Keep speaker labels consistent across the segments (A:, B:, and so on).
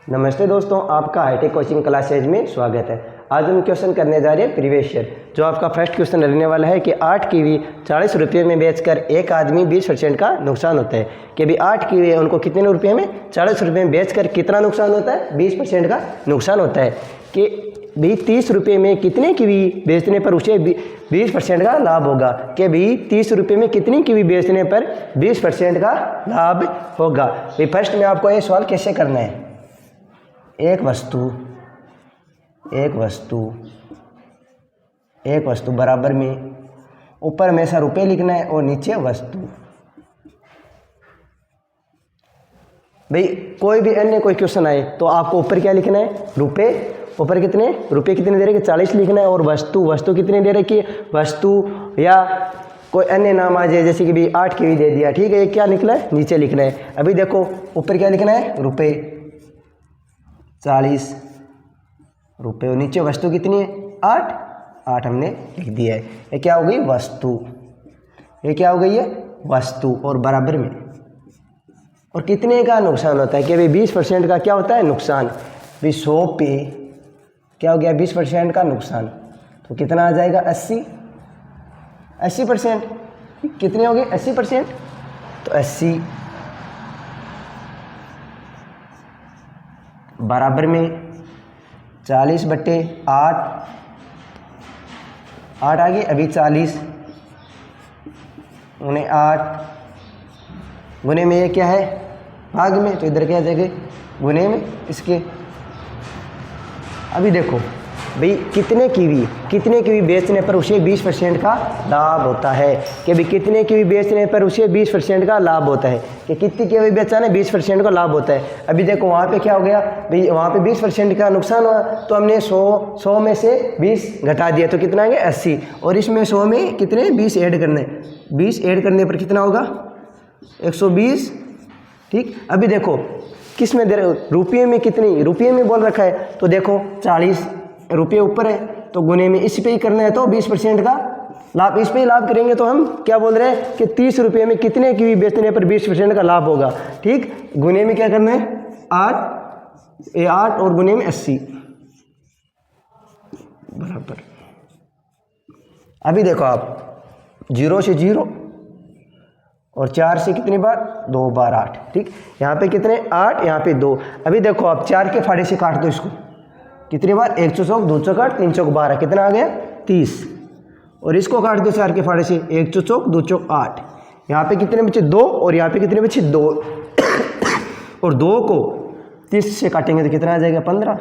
A: नमस्ते दोस्तों, आपका हाईटेक कोचिंग क्लासेज में स्वागत है। आज हम क्वेश्चन करने जा रहे हैं प्रीवियस ईयर। जो आपका फर्स्ट क्वेश्चन रहने वाला है कि 8 कीवी 40 रुपये में बेचकर एक आदमी 20% का नुकसान होता है कि भी 8 कीवी है उनको कितने रुपये में 40 रुपये में बेचकर कितना नुकसान होता है, 20% का नुकसान होता है। कि भी 30 रुपये में कितने कीवी बेचने पर उसे 20% का लाभ होगा कि भी 30 रुपये में कितनी कीवी बेचने पर 20% का लाभ होगा। भाई फर्स्ट में आपको ये सवाल कैसे करना है, एक वस्तु बराबर में ऊपर हमेशा रुपए लिखना है और नीचे वस्तु। भाई कोई भी अन्य कोई क्वेश्चन आए तो आपको ऊपर क्या लिखना है, रुपए। ऊपर कितने रुपए कितने दे रहे कि 40 लिखना है, और वस्तु कितने दे रहे कि वस्तु या कोई अन्य नाम आ जाए, जैसे कि भी 8 कीवी दे दिया, ठीक है, ये क्या लिखना है, नीचे लिखना है। अभी देखो ऊपर क्या लिखना है, रुपए 40 रुपये और नीचे वस्तु कितनी है, 8 हमने लिख दिया है। ये क्या हो गई, वस्तु। ये क्या हो गई है, वस्तु, और बराबर में और कितने का नुकसान होता है कि भाई 20% का क्या होता है, नुकसान। भाई 100 पे क्या हो गया, 20% का नुकसान, तो कितना आ जाएगा, 80%। कितने हो गए, 80%, तो 80 बराबर में 40/8 8 आ गई। अभी 40 उन्हें 8 गुने में, ये क्या है, भाग में, तो इधर क्या आ जाएगा, गुने में इसके। अभी देखो भाई कितने कीवी बेचने पर उसे 20% का लाभ होता है कि भाई कितने कीवी बेचने पर उसे 20% का लाभ होता है कि कितनी कीवी बेचा है, 20% का लाभ होता है। अभी देखो वहाँ पे क्या हो गया, भाई वहाँ पे 20% का नुकसान हुआ, तो हमने 100 में से 20 घटा दिया, तो कितना आएगा, 80, और इसमें 100 में कितने 20 ऐड करने, 20 ऐड करने पर कितना होगा, 120, ठीक। अभी देखो किस में दे रहे, रुपये में, कितनी रुपये में बोल रखा है, तो देखो 40 रुपये ऊपर है, तो गुने में इस पे ही करना है, तो 20% का लाभ इस पे ही लाभ करेंगे। तो हम क्या बोल रहे हैं कि 30 रुपये में कितने कीवी बेचने पर 20% का लाभ होगा, ठीक। गुने में क्या करना है, 8 और गुने में 80 बराबर। अभी देखो आप 0 से 0 और 4 से कितनी बार, 2 बार 8, ठीक। यहाँ पे कितने 8, यहाँ पे 2। अभी देखो आप 4 के फाड़े से काट दो इसको, कितनी बार, 1 चौक 2 चौक 8 3 चौक 12, कितना आ गया, 30। और इसको काट दो 4 के फाड़े से, 1 चौक 2 चौक 8, यहाँ पे कितने बचे 2, और यहाँ पे कितने बचे 2 और 2 को 30 से काटेंगे तो कितना आ जाएगा, 15।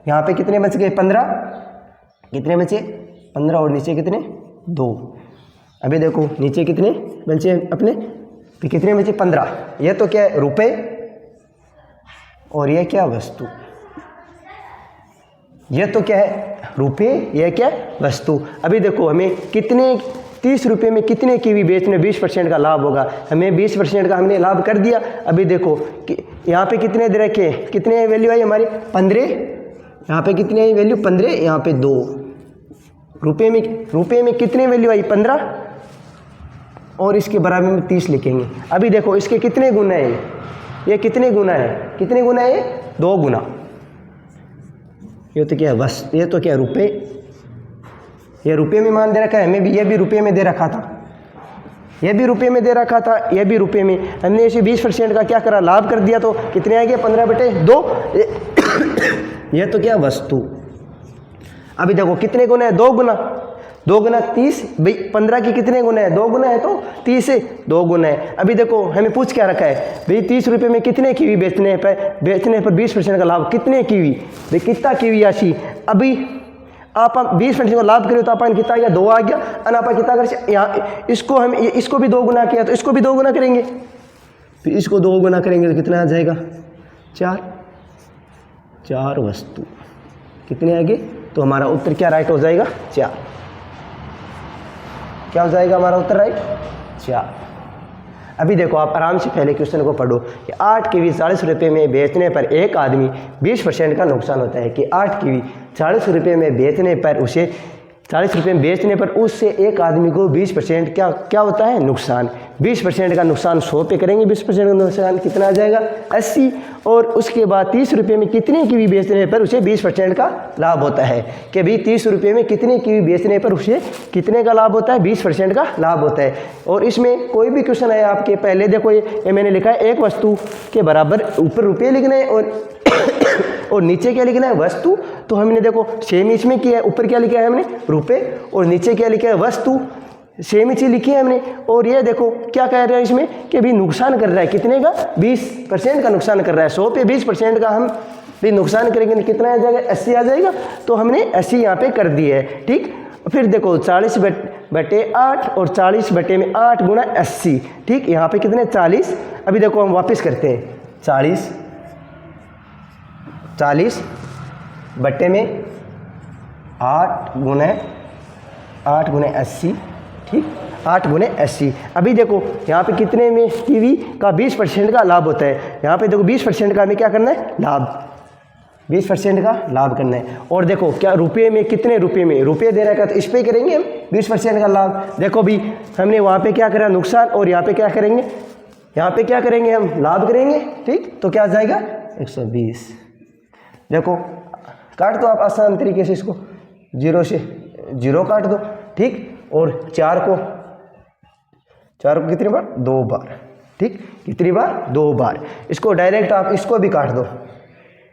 A: यहाँ पे कितने बच गए, 15, कितने बचे 15, और नीचे कितने 2। अभी देखो नीचे कितने बचे अपने, तो कितने बचे 15। ये तो क्या है, रुपए, और ये क्या, वस्तु। ये तो क्या है, रुपये, ये क्या है, वस्तु। अभी देखो हमें कितने 30 रुपये में कितने कीवी बेचने 20% का लाभ होगा, हमें 20% का हमने लाभ कर दिया। अभी देखो कि यहाँ पे कितने दे रखे, कितने वैल्यू आई हमारी, 15, यहाँ पे कितनी आई वैल्यू, 15, यहाँ पे 2। रुपये में कितने वैल्यू आई, 15, और इसके बराबर में 30 लिखेंगे। अभी देखो इसके कितने गुना है, ये कितने गुना है, 2 गुना। ये तो क्या है, बस ये तो क्या है, रुपये। ये रुपये में मान दे रखा है, हमें भी, ये भी रुपये में दे रखा था, ये भी रुपये में दे रखा था, ये भी रुपये में। हमने इसे 20% का क्या करा, लाभ कर दिया, तो कितने आ गए, 15/2। ये तो क्या, वस्तु। अभी देखो कितने गुना है, 2 गुना 30। भाई 15 की कितने गुना है, 2 गुना है, तो 30 से 2 गुना है। अभी देखो हमें पूछ क्या रखा है, भाई 30 रुपये में कितने कीवी बेचने पर 20% का लाभ, कितने कीवी, भाई कितना कीवी आशी। अभी आप 20% का लाभ करें तो अपन कितना आ गया, 2 आ गया। और आप कितना कर, यहाँ इसको हम इसको भी 2 गुना किया, तो इसको भी 2 गुना करेंगे, फिर इसको 2 गुना करेंगे तो कितना आ जाएगा, 4 वस्तु। कितने आगे, तो हमारा उत्तर क्या राइट हो जाएगा, 4। क्या हो जाएगा हमारा उत्तर, राइट, 4। अभी देखो आप आराम से पहले क्वेश्चन को पढ़ो कि 8 कीवी 40 रुपये में बेचने पर एक आदमी 20% का नुकसान होता है कि 8 कीवी 40 रुपये में बेचने पर उसे 40 रुपये में बेचने पर उससे एक आदमी को 20% क्या होता है, नुकसान। 20% का नुकसान 100 पे करेंगे, 20% का नुकसान कितना आ जाएगा, 80। और उसके बाद 30 रुपये में कितने कीवी बेचने पर उसे 20% का लाभ होता है कि भाई 30 रुपये में कितने कीवी बेचने पर उसे कितने का लाभ होता है, 20% का लाभ होता है। और इसमें कोई भी क्वेश्चन है आपके, पहले देखो ये मैंने लिखा है एक वस्तु के बराबर ऊपर रुपये लिखना है और नीचे क्या लिखना है, वस्तु। तो हमने देखो सेम इसमें किया है, ऊपर क्या लिखा है हमने, रुपए, और नीचे क्या लिखा है, वस्तु। सेम ही चीज लिखी है हमने। और ये देखो क्या कह रहे हैं इसमें कि भी नुकसान कर रहा है कितने का, 20% का नुकसान कर रहा है। 100 पे 20% का हम भी नुकसान करेंगे तो कितना आ जाएगा, 80 आ जाएगा। तो हमने 80 यहाँ पे कर दी है, ठीक। फिर देखो 40/8 और 40/8 गुणा 80, ठीक। यहाँ पे कितने, 40। अभी देखो हम वापस करते हैं, 40 बट्टे में 8 गुणे 80, ठीक, 8 गुणे 80। अभी देखो यहाँ पे कितने में कीवी का 20% का लाभ होता है। यहाँ पे देखो 20% का हमें क्या करना है, लाभ, 20% का लाभ करना है। और देखो क्या रुपये में, कितने रुपये में, रुपये दे रखा, तो इस पर करेंगे हम 20% का लाभ। देखो भी हमने वहाँ पे क्या करा, नुकसान, और यहाँ पे क्या करेंगे, यहाँ पे क्या करेंगे हम, लाभ करेंगे, ठीक। तो क्या आ जाएगा, 120। देखो काट दो आप आसान तरीके से इसको, 0 से 0 काट दो, ठीक। और 4 को कितनी बार, 2 बार, ठीक। कितनी बार, 2 बार। इसको डायरेक्ट आप इसको भी काट दो,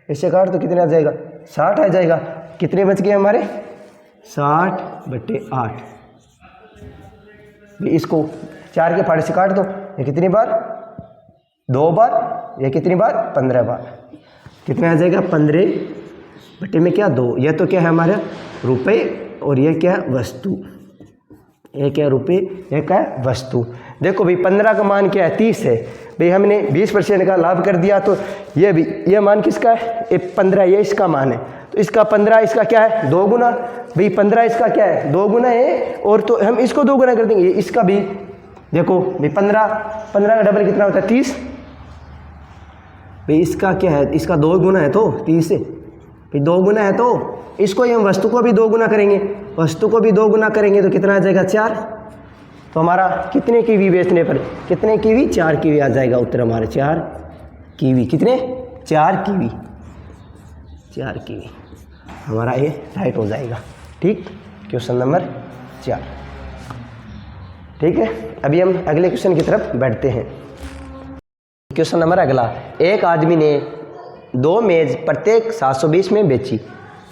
A: इससे काट दो, कितने आ जाएगा, 60 आ जाएगा। कितने बच गए हमारे, 60/8। इसको 4 के फाड़े से काट दो, ये कितनी बार, 2 बार, ये कितनी बार, 15 बार। कितने आ जाएगा, 15 में क्या, 2। यह तो क्या है हमारा रुपए, और ये क्या है, वस्तु। ये क्या, रुपए, ये क्या है, वस्तु। देखो भाई 15 का मान क्या है, 30 है। भाई हमने 20% का लाभ कर दिया, तो ये भी, ये मान किसका है, ये 15, ये इसका मान है। तो इसका 15, इसका क्या है, 2 गुना। भाई 15 इसका क्या है, 2 गुना है, और तो हम इसको 2 गुना कर देंगे, इसका भी। देखो भाई 15 का डबल कितना होता है, 30। भाई इसका क्या है, इसका 2 गुना है, तो 30 है भाई, 2 गुना है, तो इसको हम वस्तु को भी 2 गुना करेंगे, वस्तु को भी 2 गुना करेंगे तो कितना आ जाएगा, 4। तो हमारा कितने कीवी बेचने पर, कितने कीवी, 4 कीवी आ जाएगा उत्तर हमारे, 4 कीवी। कितने, 4 कीवी, 4 कीवी हमारा ये राइट हो जाएगा, ठीक। क्वेश्चन नंबर 4, ठीक है। अभी हम अगले क्वेश्चन की तरफ बढ़ते हैं। क्वेश्चन नंबर अगला, एक आदमी ने 2 मेज प्रत्येक 720 में बेची।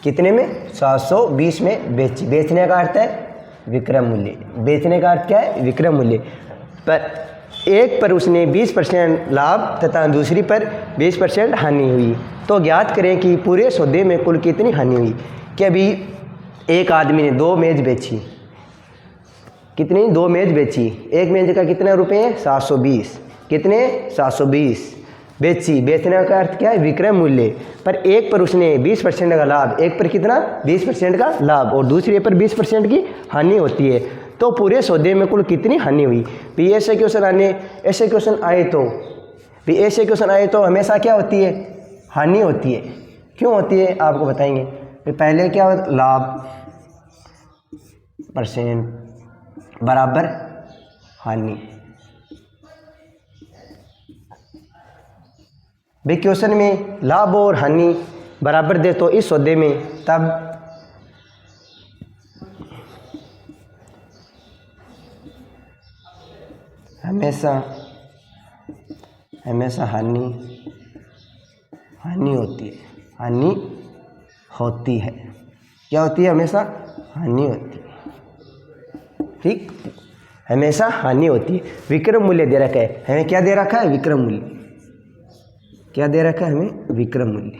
A: कितने में, 720 में बेची। बेचने का अर्थ है विक्रय मूल्य, बेचने का अर्थ क्या है, विक्रय मूल्य। पर एक पर उसने 20% लाभ तथा दूसरी पर 20% हानि हुई। तो ज्ञात करें कि पूरे सौदे में कुल कितनी हानि हुई। कि अभी एक आदमी ने 2 मेज बेची, कितनी, 2 मेज बेची। एक मेज का कितना रुपये है, 720। कितने, 720 बेची। बेचने का अर्थ क्या है, विक्रय मूल्य। पर एक पर उसने 20% का लाभ, एक पर कितना, 20% का लाभ, और दूसरे पर 20% की हानि होती है। तो पूरे सौदे में कुल कितनी हानि हुई। भी ऐसे क्वेश्चन आए तो हमेशा क्या होती है, हानि होती है। क्यों होती है आपको बताएंगे। पहले क्या होता, लाभ % बराबर हानि। भाई क्वेश्चन में लाभ और हानि बराबर दे तो इस सौदे में तब हमेशा हानि होती है। क्या होती है, हमेशा हानि होती है, ठीक। हमेशा हानि होती है। विक्रय मूल्य दे रखा है, हमें क्या दे रखा है, विक्रय मूल्य। क्या दे रखा है हमें, विक्रय मूल्य।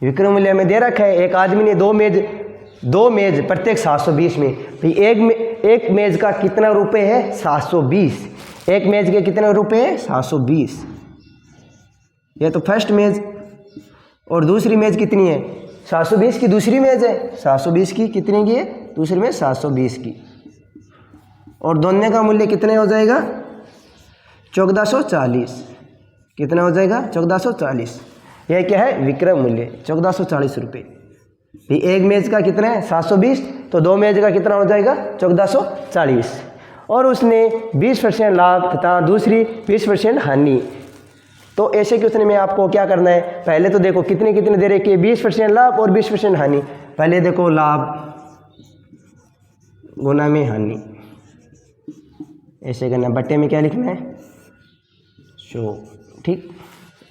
A: विक्रय मूल्य हमें दे रखा है। एक आदमी ने 2 मेज प्रत्येक 720 में। भाई एक मेज का कितना रुपए है, 720। एक मेज के कितने रुपए है, 720। ये तो फर्स्ट मेज, और दूसरी मेज कितनी है, 720 की दूसरी मेज है। 720 की कितने की है, दूसरी मेज 720 की। और दोनों का मूल्य कितने हो जाएगा, 1440। कितना हो जाएगा, 1440। यह क्या है, विक्रय मूल्य 1440 रुपये। भी एक मेज का कितना है 720, तो 2 मेज का कितना हो जाएगा 1440। और उसने 20% लाभ तथा दूसरी 20% हानि। तो ऐसे क्वेश्चन में आपको क्या करना है, पहले तो देखो कितने कितने दे रखे 20% लाभ और 20% हानि। पहले देखो लाभ गुना में हानि, ऐसे करना, बट्टे में क्या लिखना है 100। ठीक,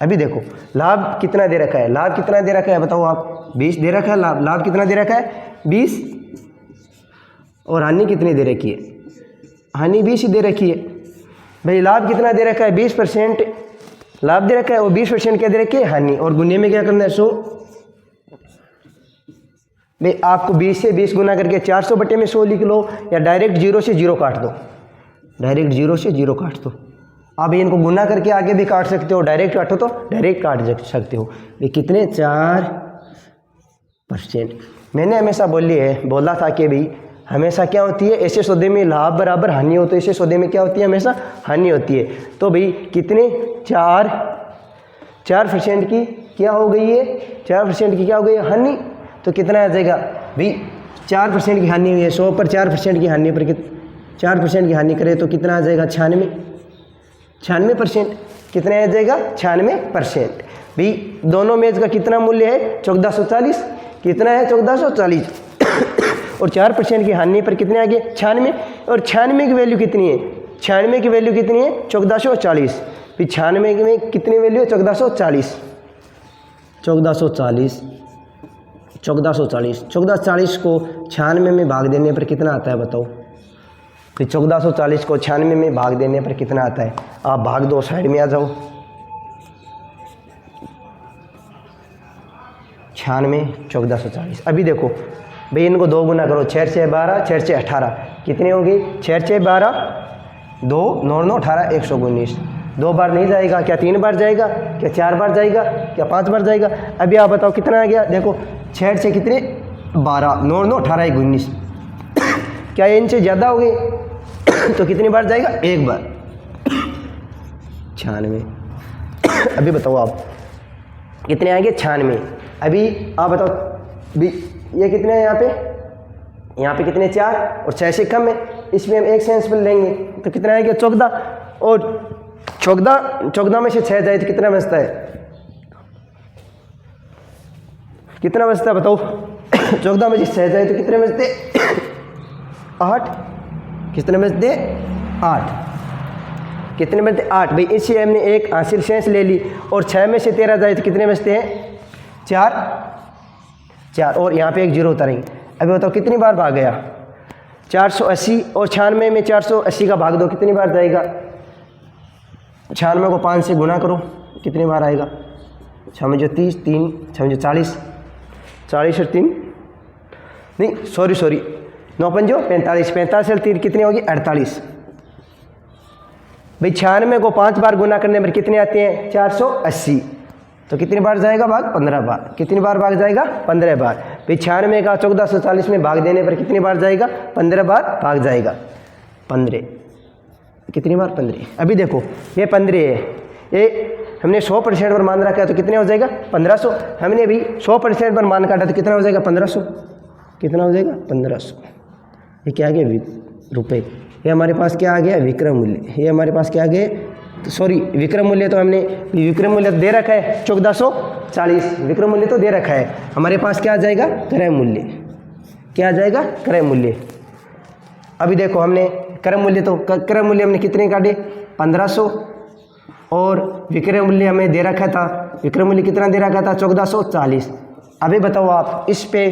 A: अभी देखो लाभ कितना दे रखा है, लाभ कितना दे रखा है बताओ आप, 20 दे रखा है लाभ, लाभ कितना दे रखा है 20, और हानि कितनी दे रखी है, हानि 20 ही दे रखी है। भाई लाभ कितना दे रखा है 20% लाभ दे रखा है, और 20% क्या दे रखी है हानि, और गुने में क्या करना है 100। भाई आपको 20 से 20 गुना करके 400 बटे में 100 लिख लो, या डायरेक्ट 0 से 0 काट दो, डायरेक्ट 0 से 0 काट दो। आप इनको गुना करके आगे भी काट सकते हो, डायरेक्ट काटो तो डायरेक्ट काट सकते हो। भाई कितने 4%। मैंने हमेशा बोला था कि भाई हमेशा क्या होती है, ऐसे सौदे में लाभ बराबर हानि हो, तो ऐसे सौदे में क्या होती है हमेशा हानि होती है। तो भाई कितने 4% की क्या हो गई है, 4% की क्या हो गई है हानि, तो कितना आ जाएगा भाई 4% की हानि हुई है, 100 पर 4% की हानि पर 4% की हानि करें तो कितना आ जाएगा 96%। कितना आ जाएगा 96%। भाई दोनों मेज का कितना मूल्य है 1440, कितना है 1440 और 4% की हानि पर कितने आ गए 96, और 96 की वैल्यू कितनी है, 96 की वैल्यू कितनी है 1440। फिर 96 में कितनी वैल्यू है 1440, 1440 को 96 में भाग देने पर कितना आता है बताओ। फिर 1440 को 96 में भाग देने पर कितना आता है, आप भाग दो, साइड में आ जाओ। 96 1440। अभी देखो भाई इनको 2 गुना करो, 6 6 12, 6 6 18, कितनी होगी 6 6 12, 2 9 9 18, 119। 2 बार नहीं जाएगा क्या, 3 बार जाएगा क्या, 4 बार जाएगा क्या, 5 बार जाएगा। अभी आप बताओ कितना आ गया, देखो 6 6 कितने 12, 9 9 18, 119। क्या ये इनसे ज़्यादा हो गई तो कितनी बार जाएगा, 1 बार। 96। अभी बताओ आप कितने आएंगे 96। अभी आप बताओ भी ये कितने हैं यहाँ पे कितने 4 और 6 से कम है, इसमें हम एक सेंसिबल लेंगे तो कितना आएगा 14, और 14 में से 6 जाए तो कितना बचता है, कितना बचता है बताओ 14 में से 6 जाए तो कितने बचते 8, कितने बचते 8, कितने बचते 8। भाई इसी हमने एक हासिल शेष ले ली, और 6 में से 13 जाए तो कितने बचते हैं 4, और यहाँ पे एक 0 उतारेंगे। अभी बताओ कितनी बार भाग गया 480, और 96 में 480 का भाग दो, कितनी बार जाएगा, 96 को 5 से गुना करो, कितनी बार आएगा, 6 जो 30, 3 6 जो 40, 40 और 3 नहीं सॉरी 9 पंजो 45, 45 और 3 कितनी होगी 48। भाई 96 को 5 बार गुना करने पर कितने आते हैं 480, तो कितनी बार जाएगा भाग 15 बार, कितनी बार भाग जाएगा 15 बार। भाई 96 का 1440 में भाग देने पर कितनी बार जाएगा 15 बार भाग जाएगा, 15 कितनी बार 15। अभी देखो ये 15 है, ये हमने 100% पर मान रखा है तो कितने हो जाएगा 1500। हमने अभी 100% पर मान काटा तो कितना हो जाएगा 1500, कितना हो जाएगा 1500। ये क्या आ गया रुपये, ये हमारे पास क्या आ गया विक्रय मूल्य, ये हमारे पास क्या आ गया तो सॉरी विक्रय मूल्य, तो हमने विक्रय मूल्य दे रखा है 1440, विक्रय मूल्य तो दे रखा है, हमारे पास क्या आ जाएगा क्रय मूल्य, क्या आ जाएगा क्रय मूल्य। अभी देखो हमने क्रय मूल्य, तो क्रय मूल्य हमने कितने काटे 1500, और विक्रय मूल्य हमें दे रखा था, विक्रय मूल्य कितना दे रखा था 1440। अभी बताओ आप इस पे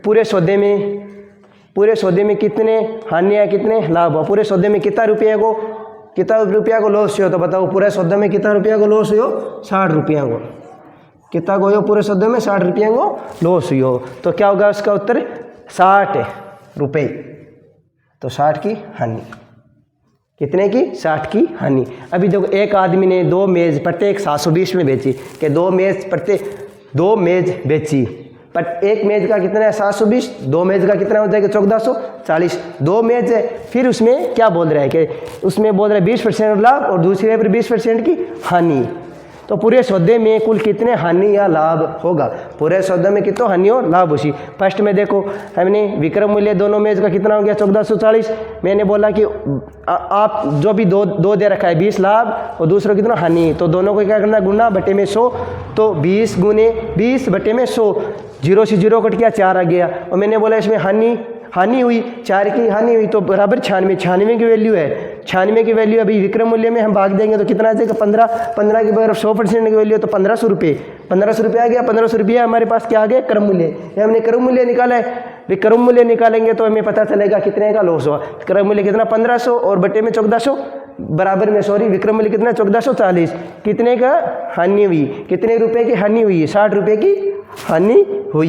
A: पूरे सौदे में कितने हानि है कितने लाभ हो, पूरे सौदे में कितना रुपये को लॉस हो, तो बताओ पूरे सौदे में कितना रुपया को लॉस हो 60 रुपया को, कितना को हो पूरे सौदे में 60 रुपया को लॉस हुई हो, तो क्या होगा उसका उत्तर 60 रुपये, तो 60 की हानि, कितने की 60 की हानि। अभी देखो एक आदमी ने 2 मेज़ प्रत्येक 720 में बेची, कि 2 मेज़ बेची, पर एक मेज़ का कितना है 720, 2 मेज़ का कितना हो जाएगा 1440, 2 मेज़ है। फिर उसमें क्या बोल रहा है कि उसमें बोल रहा है 20% लाभ और दूसरे पर 20% की हानि। तो पूरे सौदे में कुल कितने हानि या लाभ होगा, पूरे सौदे में कितना हानि और लाभ होगी। फर्स्ट में देखो हमने विक्रय मूल्य दोनों में इसका कितना हो गया 1440। मैंने बोला कि आप जो भी दो दे रखा है 20 लाभ और दूसरा कितना हानि, तो दोनों को क्या करना गुना बटे में 100, तो 20 गुने 20 बटे में 100, 0 से 0 कट गया 4 आ गया। और मैंने बोला इसमें हानि हुई 4 की हानि हुई तो बराबर 96 की वैल्यू है। 96 की वैल्यू अभी विक्रय मूल्य में हम भाग देंगे तो कितना आ जाएगा 15 की बराबर 100% की वैल्यू तो 1500 रुपये आ गया। 1500 रुपये हमारे पास क्या आ गया क्रम मूल्य, ये हमने क्रम मूल्य निकाला है। क्रम मूल्य निकालेंगे तो हमें पता चलेगा कितने का लॉस हुआ। क्रम मूल्य कितना 1500 और बटे में 1400 बराबर में विक्रय मूल्य कितना 1440, कितने का हानि हुई, कितने रुपए की हानि हुई, 60 रुपये की हानि